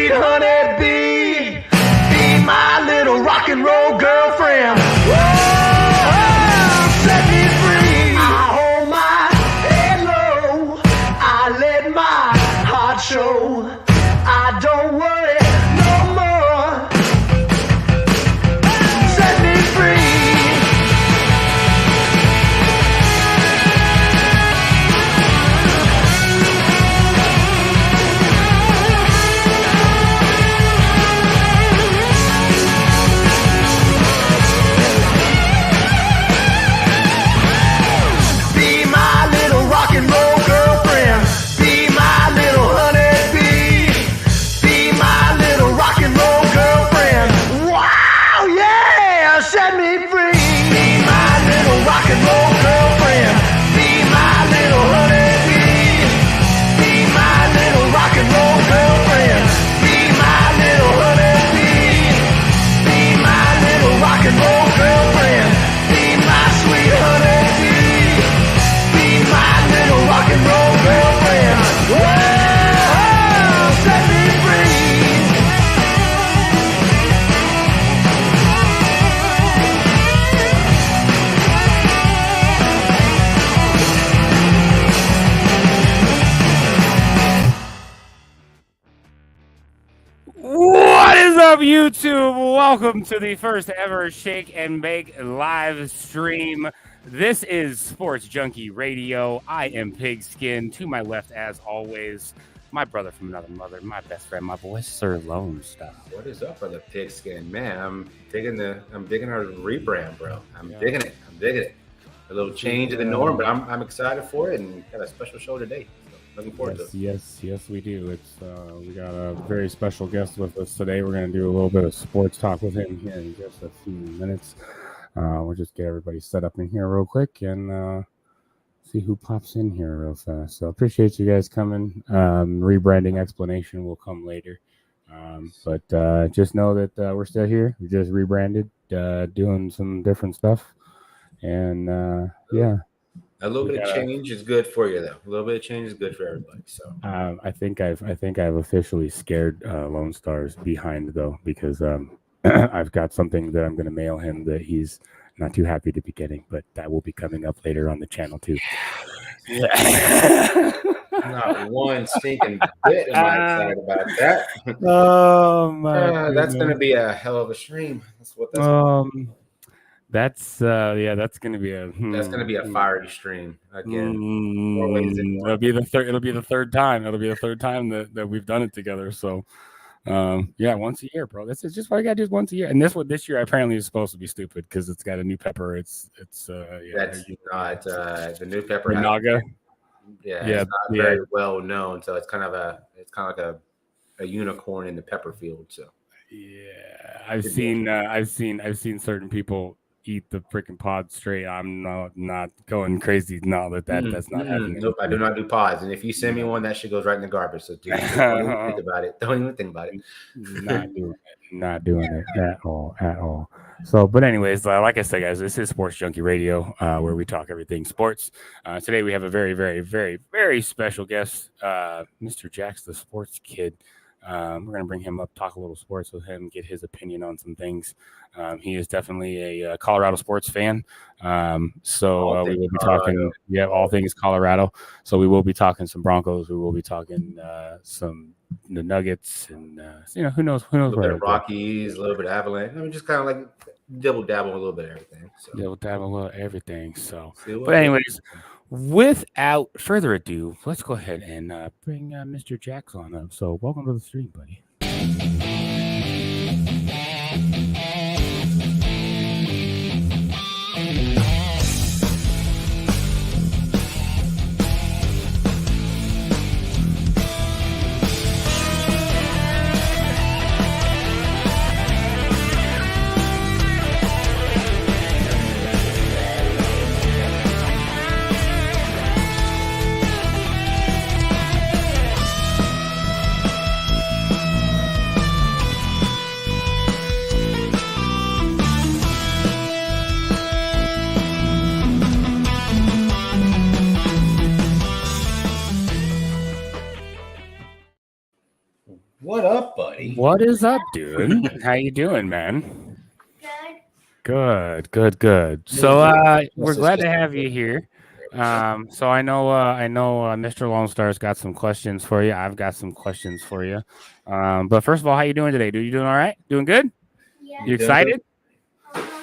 sweet honeybee. Be my little rock and roll girlfriend. Whoa, set me free. I hold my head low. I let my heart show. I don't worry no more. Set me free. YouTube, welcome to the first ever Shake and Bake live stream. This is Sports Junkie Radio. I am Pigskin. To my left, as always, my brother from another mother, my best friend, my boy Sir Lone Star. What is up, brother Pigskin? Man, I'm digging our rebrand, bro. I'm digging it. A little change in the norm, but I'm excited for it and got a special show today. Looking forward to it. Yes, we do. It's we got a very special guest with us today. We're going to do a little bit of sports talk with him here in just a few minutes. We'll just get everybody set up in here real quick and see who pops in here real fast. So appreciate you guys coming. Rebranding explanation will come later. But just know that we're still here. We just rebranded, doing some different stuff. And yeah. A little bit of change is good for you, though. A little bit of change is good for everybody. So I think I've officially scared Lone Star's behind though, because I've got something that I'm going to mail him that he's not too happy to be getting, but that will be coming up later on the channel too. Not one stinking bit am I excited about that. Oh my! That's going to be a hell of a stream. That's what that's. That's gonna be a fiery stream again. It'll be the third time that we've done it together. So once a year, bro. This is just what I gotta do once a year. And this year apparently is supposed to be stupid because it's got a new pepper. That's not the new pepper. Naga. It's not very well known. So it's kind of like a unicorn in the pepper field. So I've seen certain people eat the freaking pod straight. I'm not going crazy now that's not happening. Nope, I do not do pods. And if you send me one, that shit goes right in the garbage. So don't even think about it. Don't even think about it. Not doing it at all. So, but anyways, like I said, guys, this is Sports Junkie Radio, where we talk everything sports. Today we have a very, very, very, very special guest, Mr. Jax, the Sports Kid. We're going to bring him up, talk a little sports with him, get his opinion on some things. He is definitely a Colorado sports fan. So we will be talking, all things Colorado. So we will be talking some Broncos. We will be talking the Nuggets and, who knows. A little bit of Rockies, a little bit of Avalanche. I mean, just kind of like dabble a little bit of everything. Dabble a little everything. So, but anyways, without further ado, let's go ahead and bring Mr. Jax on up. So welcome to the stream, buddy. What up, buddy? What is up, dude? How you doing, man? Good. Good. So we're is glad just to a- have you here. So I know Mr. Lone Star's got some questions for you. I've got some questions for you. But first of all, how you doing today, dude? You doing all right? Doing good? Yeah. You excited?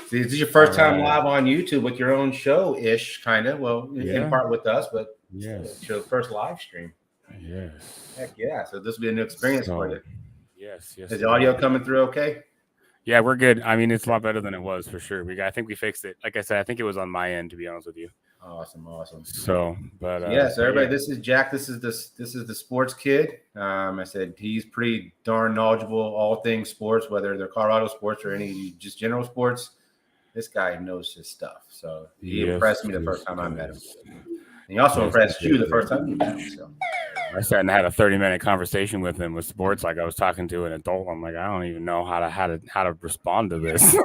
See, this is your first time Alright. live on YouTube with your own show-ish, kind of. Well, Yeah. in part with us, but Yes. it's your first live stream. Yes. Heck yeah! So this will be a new experience for you. Yes. Is the audio coming through okay? Yeah, we're good. I mean, it's a lot better than it was for sure. I think we fixed it. Like I said, I think it was on my end, to be honest with you. Awesome. So, but So everybody, this is Jack. This is the Sports Kid. I said he's pretty darn knowledgeable all things sports, whether they're Colorado sports or any just general sports. This guy knows his stuff. So he impressed me the first time I met him. And he also impressed you the first time you met him. So I sat and had a 30-minute conversation with him with sports, like I was talking to an adult. I'm like, I don't even know how to respond to this.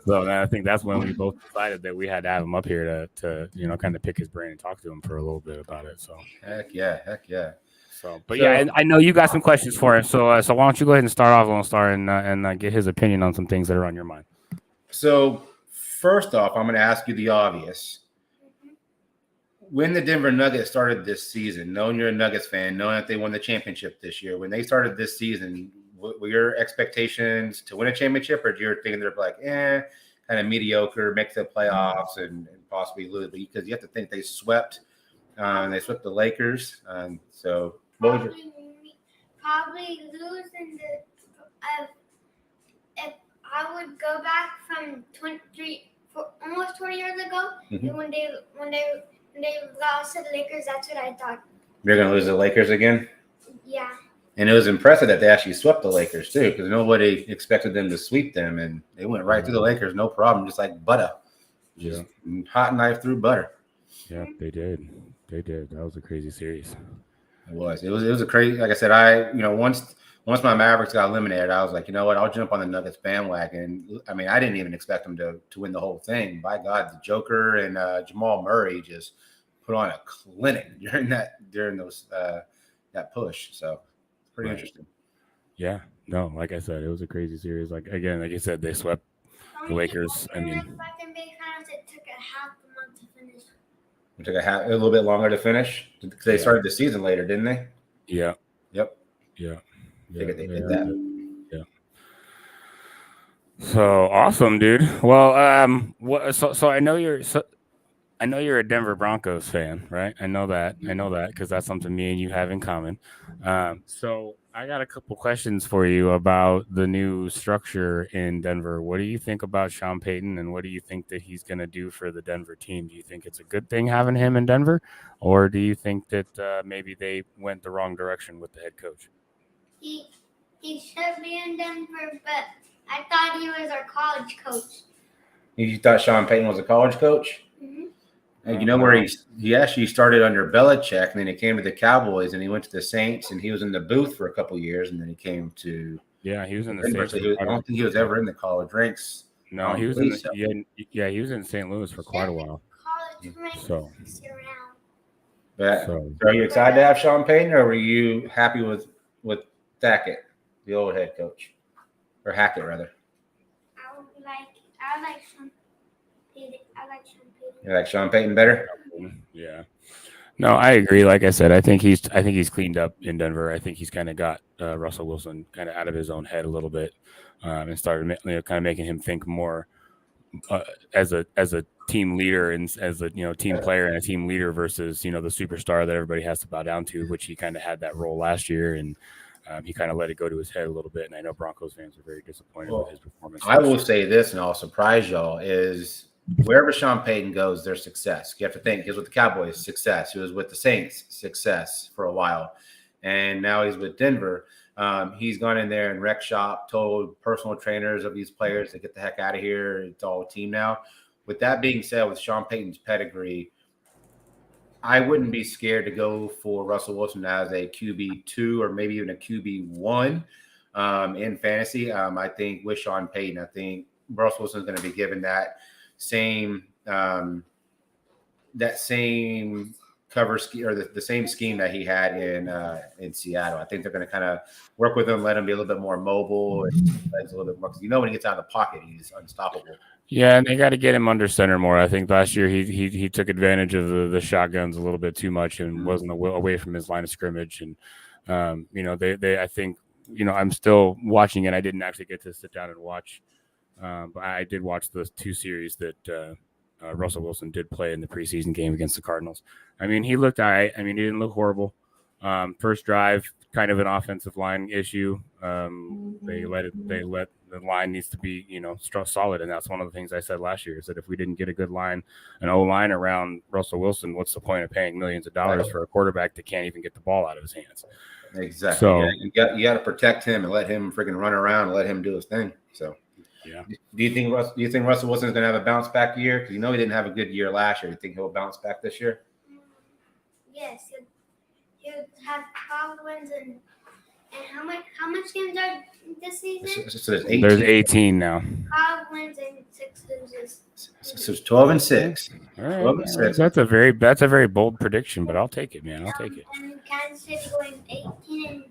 So then I think that's when we both decided that we had to have him up here to kind of pick his brain and talk to him for a little bit about it. So heck yeah. So, I know you got some questions for him. So why don't you go ahead and start off, Lone Star, and get his opinion on some things that are on your mind. So first off, I'm going to ask you the obvious. When the Denver Nuggets started this season, knowing you're a Nuggets fan, knowing that they won the championship this year, when they started this season, were your expectations to win a championship, or you're thinking they're like, kind of mediocre, make the playoffs and possibly lose? Because you have to think they swept the Lakers. So what was your Probably lose in the if I would go back from almost 20 years ago, when they lost to the Lakers, that's what I thought. They're going to lose to the Lakers again? Yeah. And it was impressive that they actually swept the Lakers too, because nobody expected them to sweep them, and they went right through the Lakers, no problem, just like butter. Just hot knife through butter. Yeah, they did. That was a crazy series. It was a crazy. Like I said, once my Mavericks got eliminated, I was like, you know what, I'll jump on the Nuggets bandwagon. I mean, I didn't even expect them to win the whole thing. By God, the Joker and Jamal Murray just put on a clinic during that push. So it's pretty interesting. Yeah, no, like I said, it was a crazy series. Like you said, they swept the Lakers. I mean, It took a half a month to finish. It took a little bit longer to finish because they started the season later, didn't they? Yeah. Yep. Yeah. Figured they did that. Yeah. So awesome, dude. Well, so I know you're a Denver Broncos fan, right? I know that because that's something me and you have in common. So I got a couple questions for you about the new structure in Denver. What do you think about Sean Payton, and what do you think that he's going to do for the Denver team? Do you think it's a good thing having him in Denver, or do you think that maybe they went the wrong direction with the head coach? He should be in Denver, but I thought he was our college coach. You thought Sean Payton was a college coach? Mm-hmm. And you know where he actually started under Belichick, and then he came to the Cowboys, and he went to the Saints, and he was in the booth for a couple of years, and then he came to he was in the Denver. Saints. I don't think he was ever in the college ranks. No, he was he was in St. Louis for quite a while. College ranks So. So are you excited to have Sean Payton, or were you happy with Hackett, the old head coach, or Hackett rather? I like Sean Payton. You like Sean Payton better? Yeah. No, I agree. Like I said, I think he's cleaned up in Denver. I think he's kind of got Russell Wilson kind of out of his own head a little bit, and started kind of making him think more as a team leader and as a team player and a team leader versus the superstar that everybody has to bow down to, which he kind of had that role last year, and he kind of let it go to his head a little bit. And I know Broncos fans are very disappointed with his performance. I will say this, and I'll surprise y'all, is wherever Sean Payton goes, there's success. You have to think, he was with the Cowboys, success. He was with the Saints, success for a while. And now he's with Denver. He's gone in there and rec shop, told personal trainers of these players to get the heck out of here. It's all a team now. With that being said, with Sean Payton's pedigree, I wouldn't be scared to go for Russell Wilson as a QB2 or maybe even a QB1 in fantasy. I think with Sean Payton, I think Russell Wilson is going to be given that same cover scheme or the same scheme that he had in Seattle. I think they're going to kind of work with him, let him be a little bit more mobile, and legs a little bit more. Because when he gets out of the pocket, he's unstoppable. Yeah, and they got to get him under center more. I think last year he took advantage of the shotguns a little bit too much and wasn't away from his line of scrimmage. And they I think I'm still watching it. I didn't actually get to sit down and watch, but I did watch the 2 series that Russell Wilson did play in the preseason game against the Cardinals. I mean, he looked all right. I mean, he didn't look horrible. First drive, kind of an offensive line issue. They let the line needs to be, solid. And that's one of the things I said last year is that if we didn't get a good line, an O-line around Russell Wilson, what's the point of paying millions of dollars for a quarterback that can't even get the ball out of his hands? Exactly. So you got to protect him and let him freaking run around and let him do his thing. So yeah. Do you think Russell Wilson's going to have a bounce back year? Because he didn't have a good year last year. Do you think he'll bounce back this year? Yes, he'll have 12 wins and how much games are this season? So there's 18. There's 18 now. 12 wins and 6 loses. So it's 12-6. All right. 12-6. That's a very bold prediction, but I'll take it, man. I'll take it. And Kansas City going 18-0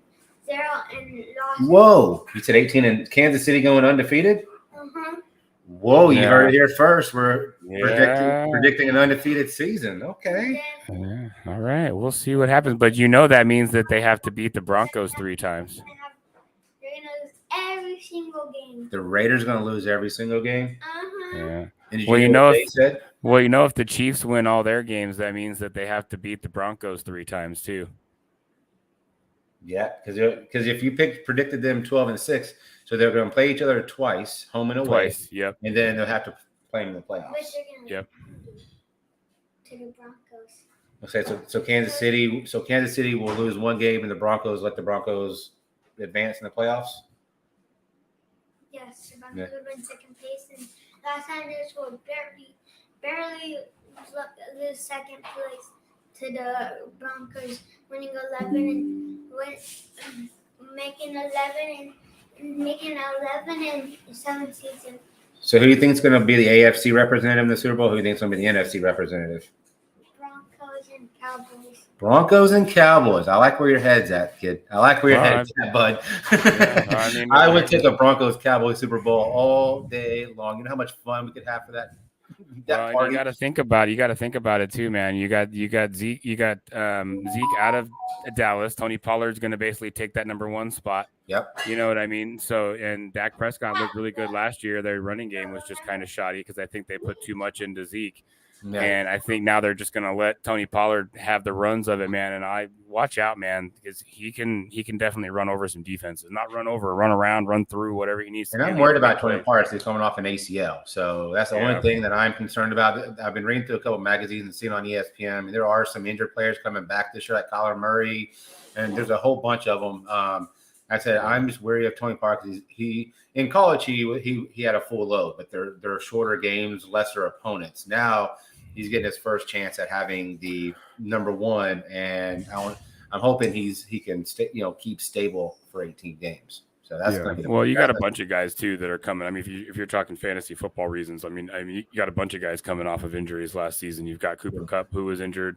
and lost. Whoa! You said 18 and Kansas City going undefeated? Uh-huh. Whoa! You heard it here first. We're Yeah. predicting an undefeated season. Okay. Yeah. All right. We'll see what happens. But that means that they have to beat the Broncos 3 times. They're going to lose every single game. The Raiders going to lose every single game. Uh-huh. Yeah. And did Well, hear what if they said? if the Chiefs win all their games, that means that they have to beat the Broncos 3 times too. Yeah, because if you predicted them 12-6, so they're going to play each other twice, home and away. Twice. Yep. And then they'll have to play in the playoffs. Which they're going Yep. to the Broncos. Okay, so Kansas City will lose 1 game, and the Broncos let the Broncos advance in the playoffs. Yes, the Broncos will win second place, and last time they will barely lose second place to the Broncos, winning 11 and making 11 and 7 season. So who do you think is going to be the AFC representative in the Super Bowl? Who do you think is going to be the NFC representative? Broncos and Cowboys. Broncos and Cowboys. I like where your head's at, kid. I like where your head's at, bud. I would take a Broncos Cowboys Super Bowl all day long. You know how much fun we could have for that? Well, you got to think about it. You got to think about it too, man. You got Zeke. You got Zeke out of Dallas. Tony Pollard's going to basically take that number 1 spot. Yep. You know what I mean? So, and Dak Prescott looked really good last year. Their running game was just kind of shoddy because I think they put too much into Zeke. Yeah. And I think now they're just going to let Tony Pollard have the runs of it, man. And I watch out, man, because he can definitely run over some defenses. Not run over, run around, run through, whatever he needs to. And I'm worried about Tony Pollard. He's coming off an ACL. So that's the only thing that I'm concerned about. I've been reading through a couple of magazines and seeing on ESPN. I mean, there are some injured players coming back this year, like Kyler Murray, and there's a whole bunch of them. I said I'm just wary of Tony Pollard because he in college he had a full load, but they're shorter games, lesser opponents. Now he's getting his first chance at having the number 1, and I'm hoping he can keep stable for 18 games. So that's going to be well. You got a bunch of guys too that are coming. I mean, if you're talking fantasy football reasons, I mean, you got a bunch of guys coming off of injuries last season. You've got Cooper Kupp who was injured.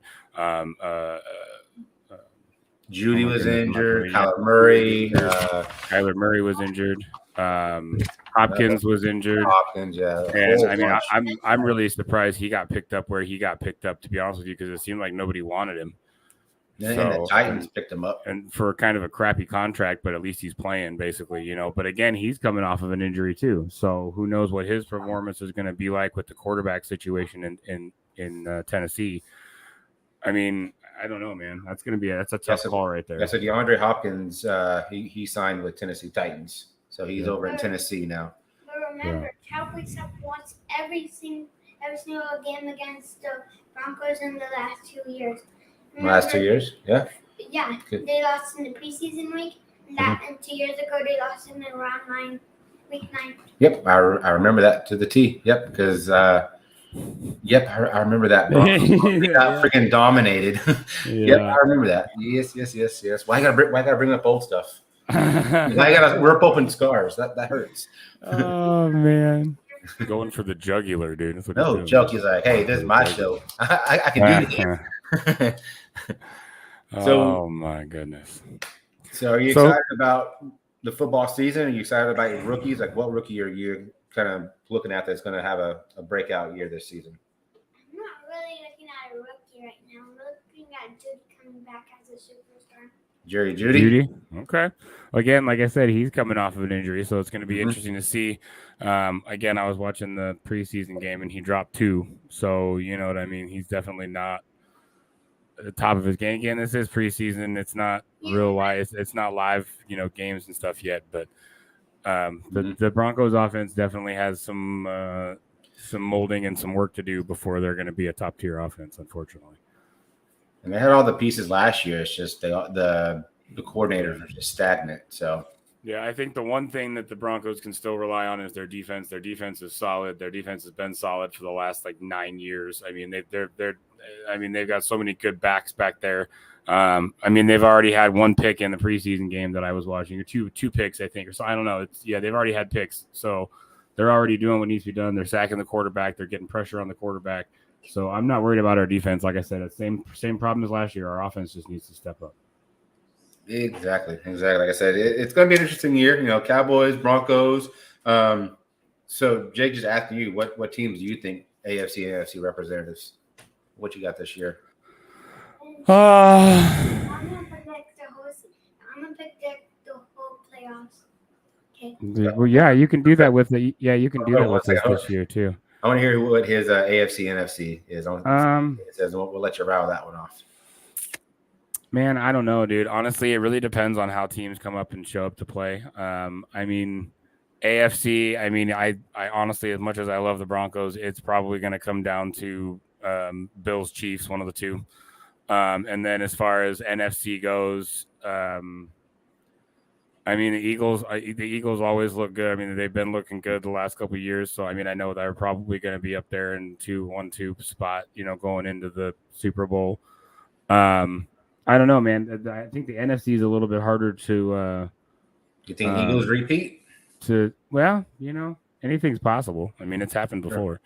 Judy was injured. Kyler Murray. Kyler Murray was injured. Hopkins was injured. Hopkins, yeah. And I mean, I'm really surprised he got picked up where he got picked up, to be honest with you, because it seemed like nobody wanted him. And the Titans picked him up. And for kind of a crappy contract, but at least he's playing, basically, But again, he's coming off of an injury too. So who knows what his performance is going to be like with the quarterback situation in Tennessee. I mean, I don't know, man. That's a tough call right there. Yeah, so DeAndre Hopkins, he signed with Tennessee Titans. So he's over in Tennessee now. But remember, Cowboys have won every single game against the Broncos in the last 2 years. Remember, last 2 years? Yeah. Yeah. Good. They lost in the preseason week. And 2 years ago, they lost in the round 9, week 9. Yep. I remember that to the T. Yep. Because, I remember that. They got freaking dominated. Yep. I remember that. Yes. Why I gotta bring up old stuff? I gotta rip open scars. That hurts. Oh man, going for the jugular, dude. No joke. He's like, hey, this is my show. I can do this. So- oh my goodness. So are you excited about the football season? Are you excited about your rookies? Like, what rookie are you kind of looking at that's going to have a breakout year this season? I'm not really looking at a rookie right now. I'm looking at Judy coming back as a superstar. Judy? Okay. Again, like I said, he's coming off of an injury, so it's going to be Mhm. interesting to see. Again, I was watching the preseason game, and he dropped 2. So, you know what I mean? He's definitely not at the top of his game. Again, this is preseason. It's not real life. It's not live, games and stuff yet. But the Broncos offense definitely has some molding and some work to do before they're going to be a top-tier offense, unfortunately. And they had all the pieces last year. It's just the coordinators are just stagnant. So yeah, I think the one thing that the Broncos can still rely on is their defense. Their defense is solid. Their defense has been solid for the last 9 years. I mean, they've got so many good backs back there. I mean, they've already had 1 pick in the preseason game that I was watching, or two picks, I think, or so. I don't know. They've already had picks, so they're already doing what needs to be done. They're sacking the quarterback. They're getting pressure on the quarterback. So I'm not worried about our defense. Like I said, it's same problem as last year. Our offense just needs to step up. exactly. Like I said, it's going to be an interesting year. Cowboys, Broncos. So Jake, just asking you, what teams do you think AFC and NFC representatives? What you got this year? I'm gonna predict the whole playoffs. Okay. Well, yeah, you can do that with us this year too. I want to hear what his AFC NFC is. It says we'll let you rattle that one off. Man, I don't know, dude. Honestly, it really depends on how teams come up and show up to play. I mean, AFC. I mean, I honestly, as much as I love the Broncos, it's probably going to come down to Bills, Chiefs, one of the two. And then as far as NFC goes, I mean, the Eagles always look good. I mean, they've been looking good the last couple of years. So, I mean, I know they're probably going to be up there in 1-2 spot, going into the Super Bowl. I don't know, man. I think the NFC is a little bit harder to. You think Eagles repeat? Anything's possible. I mean, it's happened before.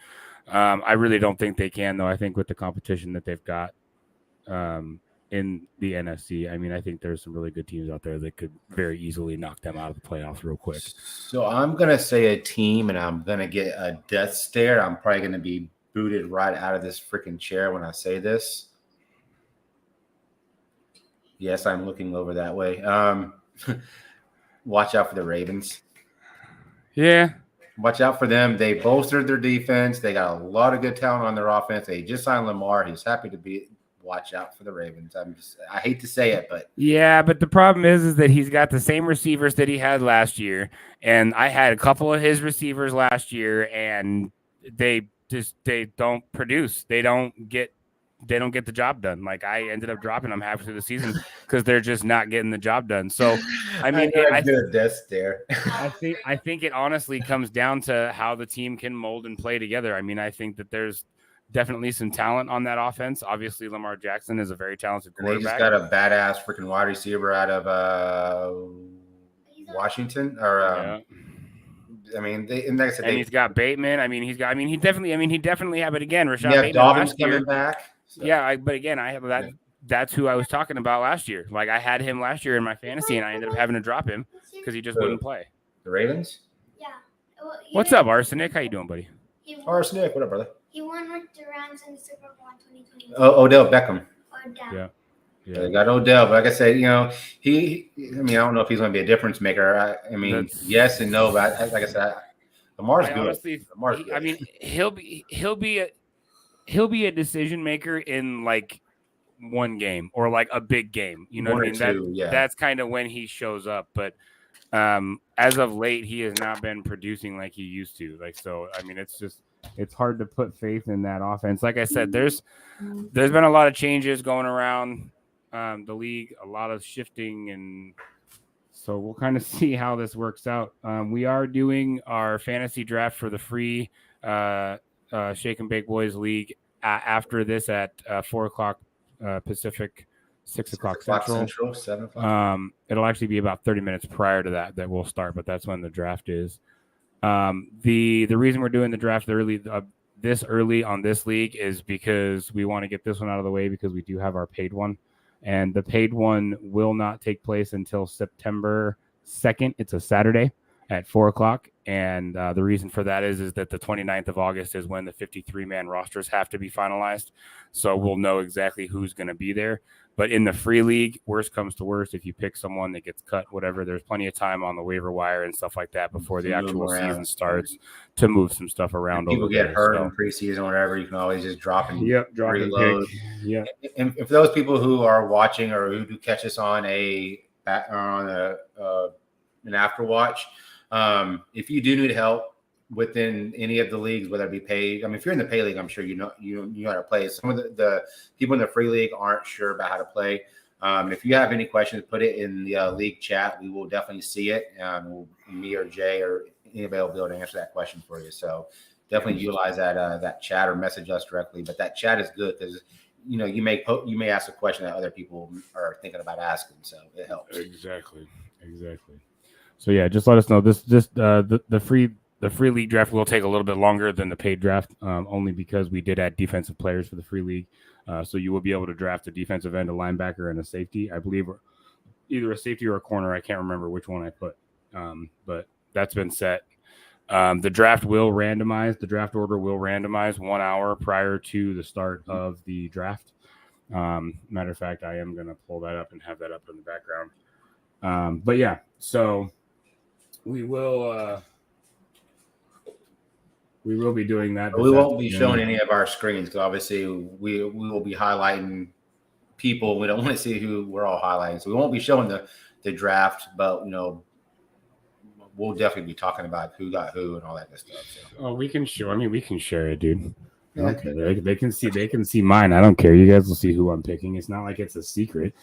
Sure. I really don't think they can, though. I think with the competition that they've got in the NFC, I mean, I think there's some really good teams out there that could very easily knock them out of the playoffs real quick. So I'm going to say a team, and I'm going to get a death stare. I'm probably going to be booted right out of this freaking chair when I say this. Yes, I'm looking over that way. Watch out for the Ravens. Yeah. Watch out for them. They bolstered their defense. They got a lot of good talent on their offense. They just signed Lamar. He's happy to be. Watch out for the Ravens. I hate to say it, but yeah, but the problem is that he's got the same receivers that he had last year, and I had a couple of his receivers last year, and they don't produce. They don't get the job done. Like, I ended up dropping them halfway through the season because they're just not getting the job done. So, I mean, I think it honestly comes down to how the team can mold and play together. I mean, I think that there's definitely some talent on that offense. Obviously, Lamar Jackson is a very talented quarterback. He just got a badass freaking wide receiver out of Washington. I mean, he's got Bateman. He definitely have it again. Rashad Bateman Dobbins coming back. So. Yeah, but again, I have that. That's who I was talking about last year. Like, I had him last year in my fantasy, and I ended up having to drop him because he just wouldn't play. The Ravens. Yeah. Well, what's up, Arsenic? How you doing, buddy? Arsenic, what up, brother? He won with the Rams in the Super Bowl in 2020. Odell Beckham. Yeah. They got Odell, but like I said, I don't know if he's going to be a difference maker. Yes and no, but like I said, Lamar's good. Honestly, he'll be a decision maker in like one game or like a big game. You know what I mean? That's kind of when he shows up. But as of late, he has not been producing like he used to. Like, so, I mean, it's hard to put faith in that offense. Like I said, there's been a lot of changes going around the league, a lot of shifting, and so we'll kind of see how this works out. We are doing our fantasy draft for the free Shake and Bake Boys League after this at 4:00 Pacific, 6:00 Central, 7 o'clock. It'll actually be about 30 minutes prior to that we'll start, but that's when the draft is. The reason we're doing the draft early this early on this league is because we want to get this one out of the way because we do have our paid one. And the paid one will not take place until September 2nd. It's a Saturday at 4 o'clock. And the reason for that is that the 29th of August is when the 53-man rosters have to be finalized. So we'll know exactly who's going to be there. But in the free league, worst comes to worst, if you pick someone that gets cut, whatever, there's plenty of time on the waiver wire and stuff like that before the actual season starts to move some stuff around. People get hurt in preseason or whatever, you can always just drop and reload. Yeah. And for those people who are watching or who do catch us on an after watch, if you do need help within any of the leagues, whether it be paid, I mean, if you're in the pay league, I'm sure you know how to play. Some of the people in the free league aren't sure about how to play. If you have any questions, put it in the league chat. We will definitely see it. Me or Jay or anybody will be able to answer that question for you. So definitely utilize that chat or message us directly. But that chat is good because you may ask a question that other people are thinking about asking, so it helps. Exactly. So yeah, just let us know. The free league draft will take a little bit longer than the paid draft, only because we did add defensive players for the free league. So you will be able to draft a defensive end, a linebacker, and a safety. I believe either a safety or a corner. I can't remember which one I put, but that's been set. The draft will randomize. The draft order will randomize 1 hour prior to the start of the draft. Matter of fact, I am going to pull that up and have that up in the background. But yeah, so we will be doing that. We won't be showing any of our screens because obviously we will be highlighting people. We don't want to see who we're all highlighting, so we won't be showing the draft. But we'll definitely be talking about who got who and all that good stuff. So. Oh, we can show. I mean, we can share it, dude. Okay, they can see mine. I don't care. You guys will see who I'm picking. It's not like it's a secret.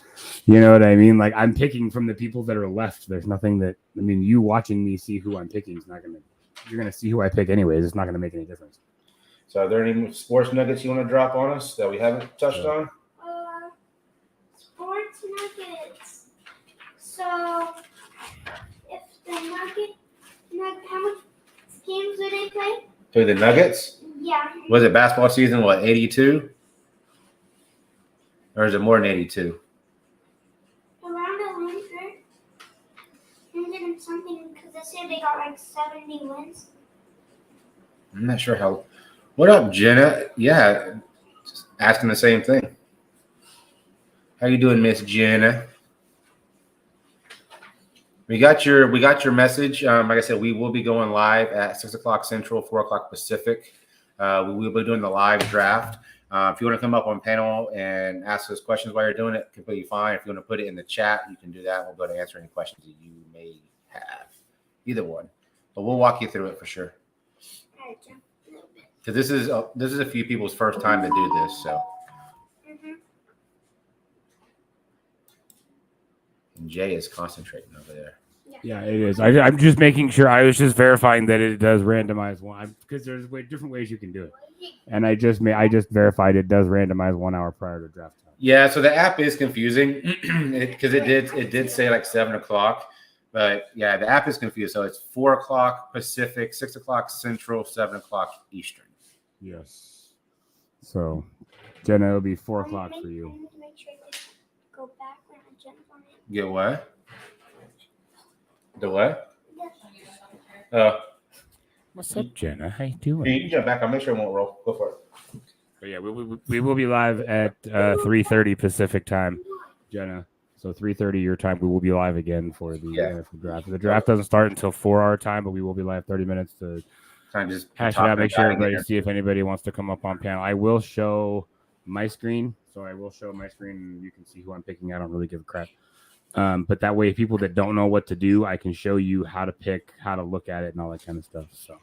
You know what I mean? Like I'm picking from the people that are left. There's nothing that you watching me see who I'm picking is not gonna. You're gonna see who I pick anyways. It's not gonna make any difference. So, are there any sports nuggets you want to drop on us that we haven't touched on? Sports nuggets. So, if the how much games do they play? Play the Nuggets? Yeah. Was it basketball season? 82? Or is it more than 82? Around 100 and something. Because they say they got like 70 wins. I'm not sure how. What up, Jenna? Yeah, just asking the same thing. How you doing, Miss Jenna? We got your message. Like I said, we will be going live at 6 o'clock Central, 4 o'clock Pacific. We will be doing the live draft. If you want to come up on panel and ask us questions while you're doing it, completely fine. If you want to put it in the chat, you can do that. We'll go to answer any questions that you may have. Either one, but we'll walk you through it for sure. Because this is a few people's first time to do this, so. And Jay is concentrating over there. Yeah, it is. I'm just making sure. I was just verifying that it does randomize one because there's different ways you can do it, and I just verified it does randomize 1 hour prior to draft time. Yeah, so the app is confusing because it did say like 7 o'clock, but yeah, the app is confused. So it's 4 o'clock Pacific, 6 o'clock Central, 7 o'clock Eastern. Yes. So, Jenna, it'll be 4 o'clock for you. I need to make sure to go back when I jump on it. Get what? The what? What's up, Jenna? How you doing? You can jump back. I'll make sure it won't roll. Go for it. But yeah, we will be live at 3:30 Pacific time, Jenna. So 3:30 your time, we will be live again for the draft. The draft doesn't start until 4 our time, but we will be live 30 minutes to kind of just hash it out, make sure everybody see if anybody wants to come up on panel. I will show my screen, so I will show my screen, and you can see who I'm picking. I don't really give a crap. But that way, people that don't know what to do, I can show you how to pick, how to look at it, and all that kind of stuff. So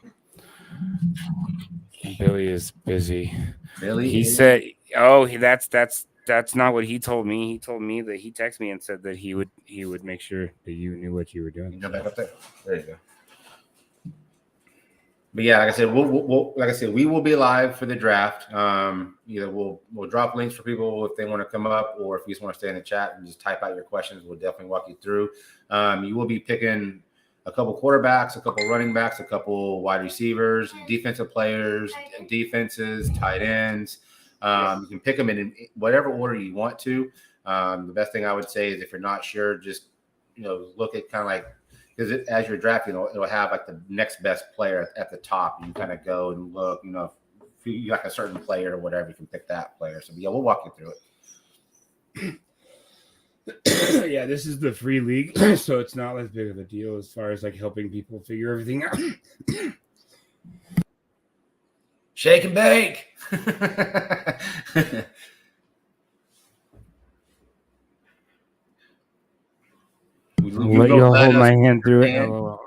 Billy is busy. Billy, he said, "Oh, that's not what he told me. He told me that he texted me and said that he would make sure that you knew what you were doing." You go back up there. There you go. But yeah, like I said, we will be live for the draft. Either we'll drop links for people if they want to come up, or if you just want to stay in the chat and just type out your questions, we'll definitely walk you through. You will be picking a couple quarterbacks, a couple running backs, a couple wide receivers, defensive players, defenses, tight ends. You can pick them in whatever order you want to. The best thing I would say is if you're not sure, just look at kind of like, because as you're drafting, it'll have like the next best player at the top. You can kind of go and look, if you like a certain player or whatever, you can pick that player. So yeah, we'll walk you through it. Yeah, this is the free league, so it's not as big of a deal as far as like helping people figure everything out. Shake and bake. Let y'all hold my hand through it. LOL.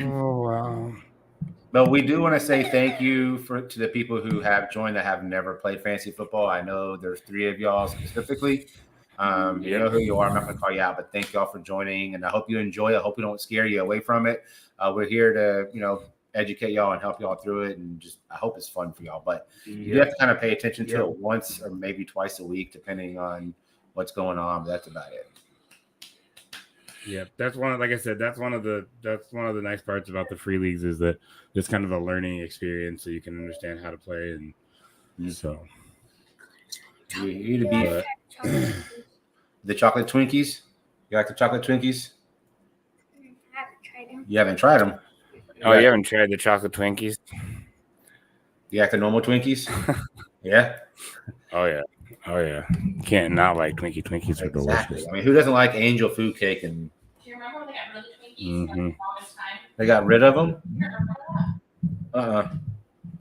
Oh wow. But we do want to say thank you to the people who have joined that have never played fantasy football. I know there's 3 of y'all specifically. You know who you are. I'm not going to call you out, but thank y'all for joining. And I hope you enjoy it. I hope we don't scare you away from it. We're here to, educate y'all and help y'all through it. And just, I hope it's fun for y'all. But you have to kind of pay attention to it once or maybe twice a week, depending on what's going on. But that's about it. Yeah, that's one. Like I said, that's one of the nice parts about the free leagues is that it's kind of a learning experience, so you can understand how to play, and so. The chocolate Twinkies. You like the chocolate Twinkies? I haven't tried them. You haven't tried them. Oh, you haven't tried the chocolate Twinkies? You like the normal Twinkies? Yeah. Oh yeah. Can't not like Twinkies are delicious. I mean, who doesn't like angel food cake? And Do you remember when they got rid of the Twinkies for the longest time? They got rid of them? You remember that?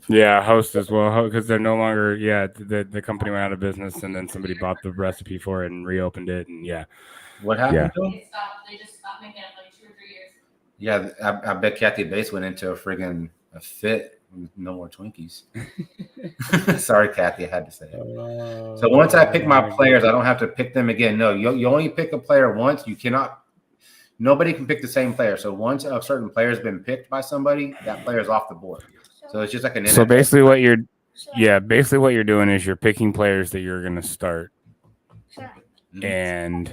Yeah, Host as well, because they're no longer. Yeah, the company went out of business, and then somebody bought the recipe for it and reopened it, and yeah. What happened to them? They just stopped making it like 2 or 3 years. Yeah, I bet Kathy Bates went into a friggin' fit. No more Twinkies. Sorry, Kathy, I had to say it. So once I pick my players, I don't have to pick them again. No, you only pick a player once. You cannot. Nobody can pick the same player. So once a certain player has been picked by somebody, that player is off the board. So it's just like an. So basically, what you're doing is you're picking players that you're going to start, and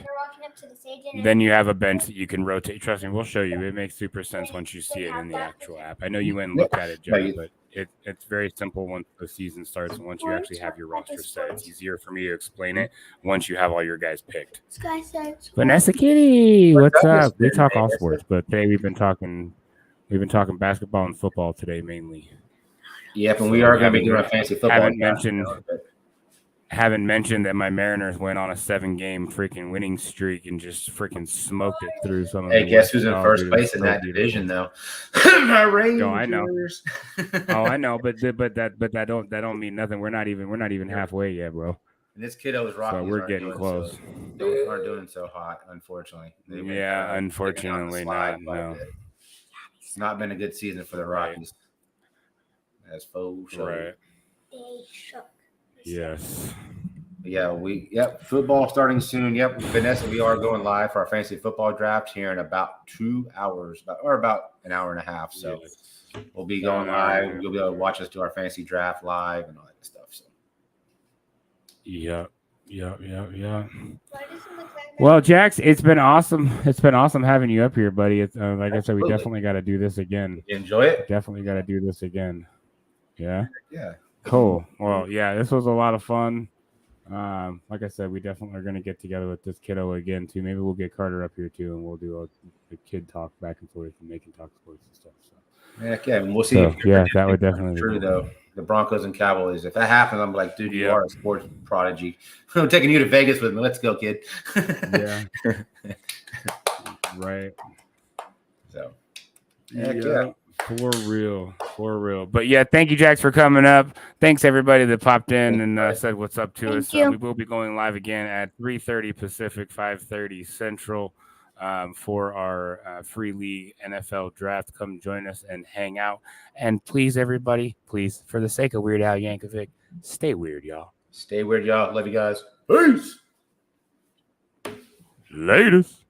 then you have a bench that you can rotate. Trust me, we'll show you. It makes super sense once you see it in the actual app. I know you went and looked at it, Joe, but it's very simple once the season starts and once you actually have your roster set. It's easier for me to explain it once you have all your guys picked. Vanessa Kitty, what's up? We talk all sports, but today we've been talking basketball and football today mainly. Yep, and we are going to be doing a fancy football. Haven't mentioned that my Mariners went on a 7-game freaking winning streak and just freaking smoked it through some of. Hey, guess who's in first place in that division though? My Rangers. Oh, I know. I know, but that don't mean nothing. We're not even halfway yet, bro. And this kiddo's Rockies. So we're getting close. Aren't doing so hot, unfortunately. Yeah, unfortunately not. No. It's not been a good season for the Rockies. As faux show. Right. They shook. Yes. Yeah, football starting soon. Yep, Vanessa, we are going live for our fantasy football draft here in about 2 hours, about an hour and a half. So we'll be going live. You'll be able to watch us do our fantasy draft live and all that stuff. So. Yeah. Well, Jax, it's been awesome. It's been awesome having you up here, buddy. It's like I said, we definitely got to do this again. You enjoy it? Definitely got to do this again. Yeah. Yeah. Cool. Well, yeah, this was a lot of fun. Like I said, we definitely are going to get together with this kiddo again too. Maybe we'll get Carter up here too, and we'll do a kid talk back and forth and make him talk sports and stuff. So. Yeah, and we'll see. So, yeah, that would definitely be true though. The Broncos and Cowboys. If that happens, I'm like, dude, you are a sports prodigy. I'm taking you to Vegas with me. Let's go, kid. Yeah. Right. So. Yeah. For real. But yeah, thank you, Jax, for coming up. Thanks everybody that popped in and said what's up to us. We will be going live again at 3:30 Pacific, 5:30 Central for our free league NFL draft. Come join us and hang out. And please, everybody, please, for the sake of Weird Al Yankovic, stay weird, y'all. Stay weird, y'all. Love you guys. Peace. Latest.